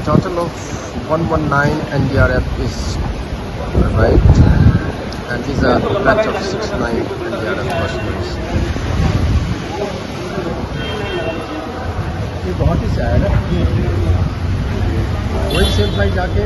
Total of 119 NDRF is arrived, and these are batch of 69 NDRF personnel. ये बहुत ही sad है, वही same flight जाके